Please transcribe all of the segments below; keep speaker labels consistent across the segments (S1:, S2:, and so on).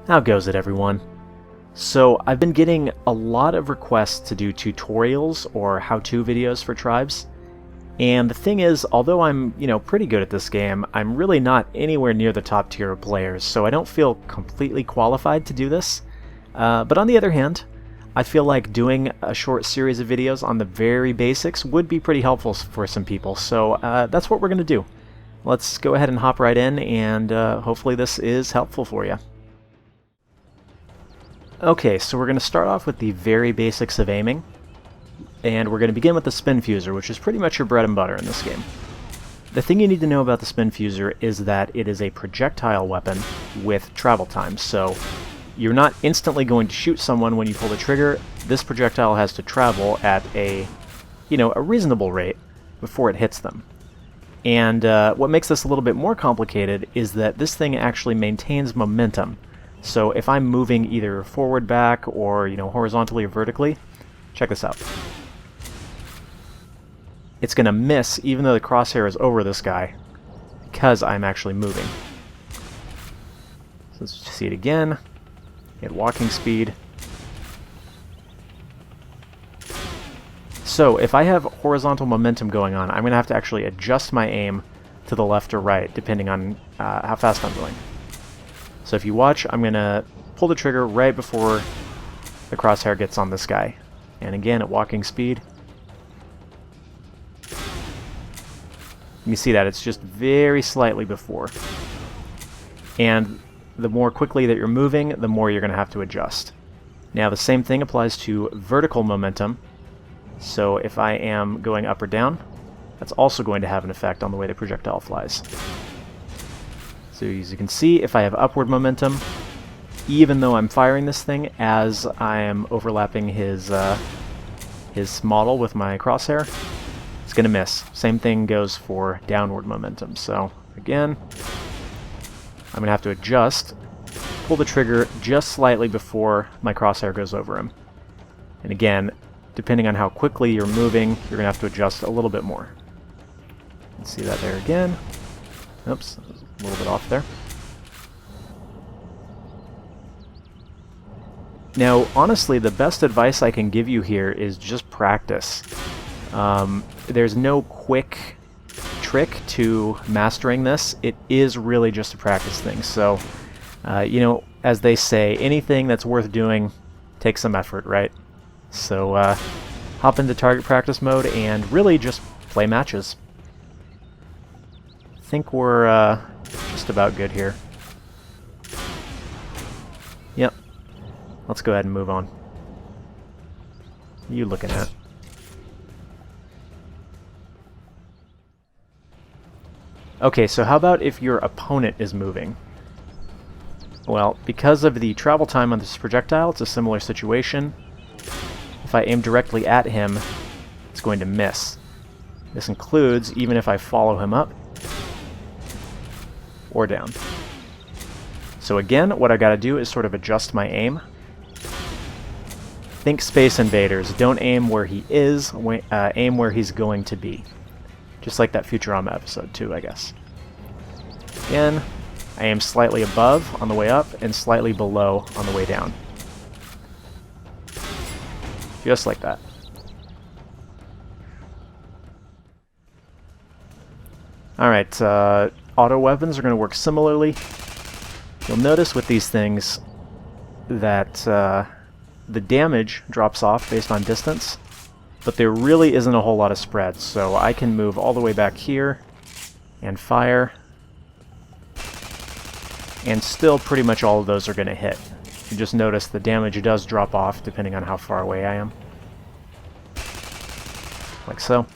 S1: How goes it, everyone? So I've been getting a lot of requests to do tutorials or how-to videos for tribes, and the thing is, although I'm, pretty good at this game, I'm really not anywhere near the top tier of players, so I don't feel completely qualified to do this. But on the other hand, I feel like doing a short series of videos on the very basics would be pretty helpful for some people, so that's what we're going to do. Let's go ahead and hop right in, and hopefully this is helpful for you. Okay, so we're going to start off with the very basics of aiming, and we're going to begin with the spin fuser, which is pretty much your bread and butter in this game. The thing you need to know about the spin fuser is that it is a projectile weapon with travel time, so you're not instantly going to shoot someone when you pull the trigger. This projectile has to travel at a reasonable rate before it hits them. And what makes this a little bit more complicated is that this thing actually maintains momentum. So if I'm moving either forward, back, or horizontally or vertically, check this out. It's going to miss even though the crosshair is over this guy because I'm actually moving. So let's see it again. Get walking speed. So if I have horizontal momentum going on, I'm going to have to actually adjust my aim to the left or right depending on how fast I'm going. So if you watch, I'm going to pull the trigger right before the crosshair gets on this guy. And again, at walking speed. You see that it's just very slightly before. And the more quickly that you're moving, the more you're going to have to adjust. Now the same thing applies to vertical momentum. So if I am going up or down, that's also going to have an effect on the way the projectile flies. So as you can see, if I have upward momentum, even though I'm firing this thing as I am overlapping his model with my crosshair, it's going to miss. Same thing goes for downward momentum. So again, I'm going to have to adjust, pull the trigger just slightly before my crosshair goes over him. And again, depending on how quickly you're moving, you're going to have to adjust a little bit more. Let's see that there again. Oops, that was a little bit off there. Now, honestly, the best advice I can give you here is just practice. There's no quick trick to mastering this. It is really just a practice thing. So, as they say, anything that's worth doing takes some effort, right? So, hop into target practice mode and really just play matches. I think we're just about good here. Yep. Let's go ahead and move on. What are you looking at? Okay, so how about if your opponent is moving? Well, because of the travel time on this projectile, it's a similar situation. If I aim directly at him, it's going to miss. This includes even if I follow him up or down. So again, what I got to do is sort of adjust my aim. Think Space Invaders. Don't aim where he is, aim where he's going to be. Just like that Futurama episode too, I guess. Again, I aim slightly above on the way up and slightly below on the way down. Just like that. Alright, auto weapons are going to work similarly. You'll notice with these things that the damage drops off based on distance, but there really isn't a whole lot of spread, so I can move all the way back here and fire, and still pretty much all of those are going to hit. You just notice the damage does drop off depending on how far away I am. Like so.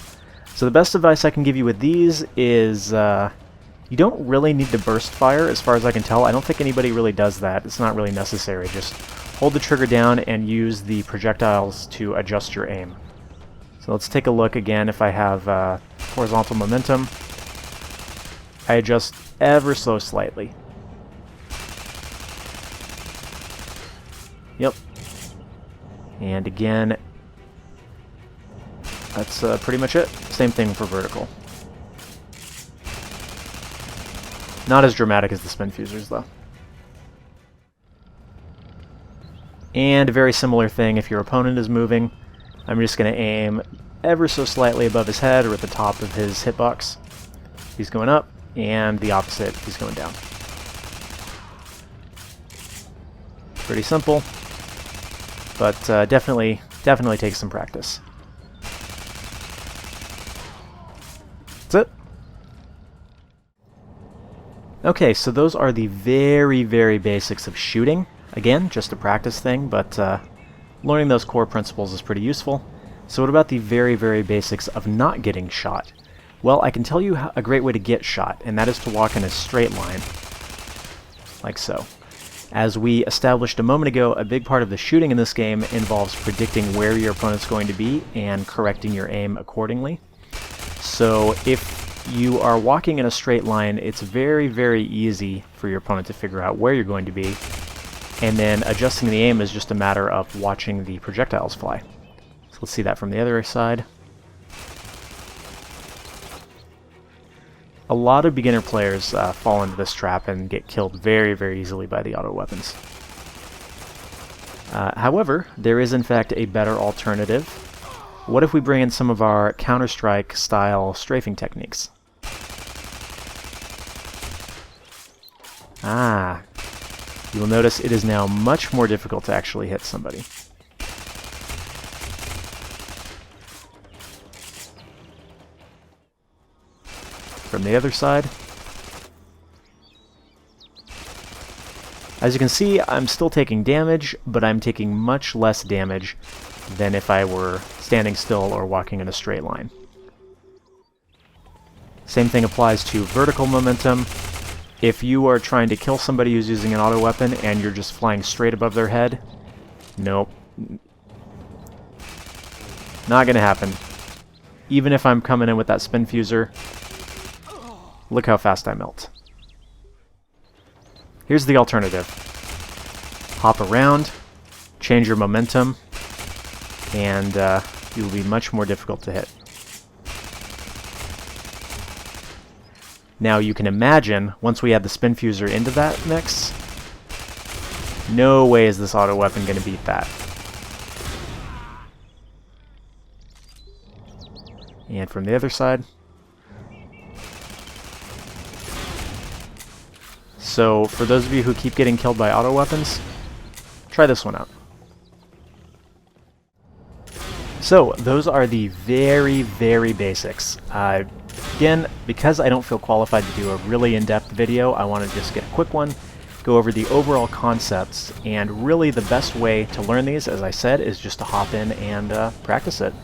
S1: So the best advice I can give you with these is you don't really need to burst fire as far as I can tell. I don't think anybody really does that. It's not really necessary. Just hold the trigger down and use the projectiles to adjust your aim. So let's take a look again. If I have horizontal momentum, I adjust ever so slightly. Yep. And again, that's pretty much it. Same thing for vertical. Not as dramatic as the spin fusers, though. And a very similar thing if your opponent is moving. I'm just going to aim ever so slightly above his head or at the top of his hitbox. He's going up, and the opposite, he's going down. Pretty simple, but definitely takes some practice. That's it. Okay, so those are the very, very basics of shooting. Again, just a practice thing, but learning those core principles is pretty useful. So what about the very, very basics of not getting shot? Well, I can tell you a great way to get shot, and that is to walk in a straight line, like so. As we established a moment ago, a big part of the shooting in this game involves predicting where your opponent's going to be and correcting your aim accordingly. So if you are walking in a straight line, it's very, very easy for your opponent to figure out where you're going to be, and then adjusting the aim is just a matter of watching the projectiles fly. So let's see that from the other side. A lot of beginner players fall into this trap and get killed very, very easily by the auto weapons. However, there is in fact a better alternative. What if we bring in some of our Counter-Strike style strafing techniques? You will notice it is now much more difficult to actually hit somebody. From the other side. As you can see, I'm still taking damage, but I'm taking much less damage than if I were standing still or walking in a straight line. Same thing applies to vertical momentum. If you are trying to kill somebody who's using an auto weapon and you're just flying straight above their head, nope. Not gonna happen. Even if I'm coming in with that spin fuser, look how fast I melt. Here's the alternative. Hop around, change your momentum, and you will be much more difficult to hit. Now you can imagine, once we add the spin fuser into that mix, no way is this auto weapon going to beat that. And from the other side. So for those of you who keep getting killed by auto weapons, try this one out. So those are the very, very basics. Again, because I don't feel qualified to do a really in-depth video, I want to just get a quick one, go over the overall concepts, and really the best way to learn these, as I said, is just to hop in and practice it.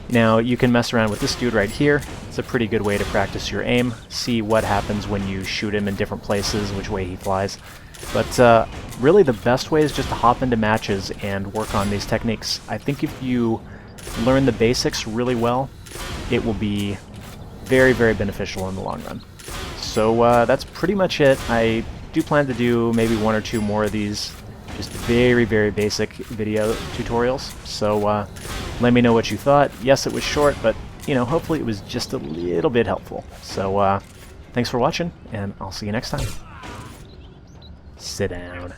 S1: Now, you can mess around with this dude right here. It's a pretty good way to practice your aim, see what happens when you shoot him in different places, which way he flies. But really the best way is just to hop into matches and work on these techniques. I think if you learn the basics really well, it will be very, very beneficial in the long run. So that's pretty much it. I do plan to do maybe one or two more of these just very, very basic video tutorials. So let me know what you thought. Yes, it was short, but you know, hopefully it was just a little bit helpful. So thanks for watching, and I'll see you next time. Sit down.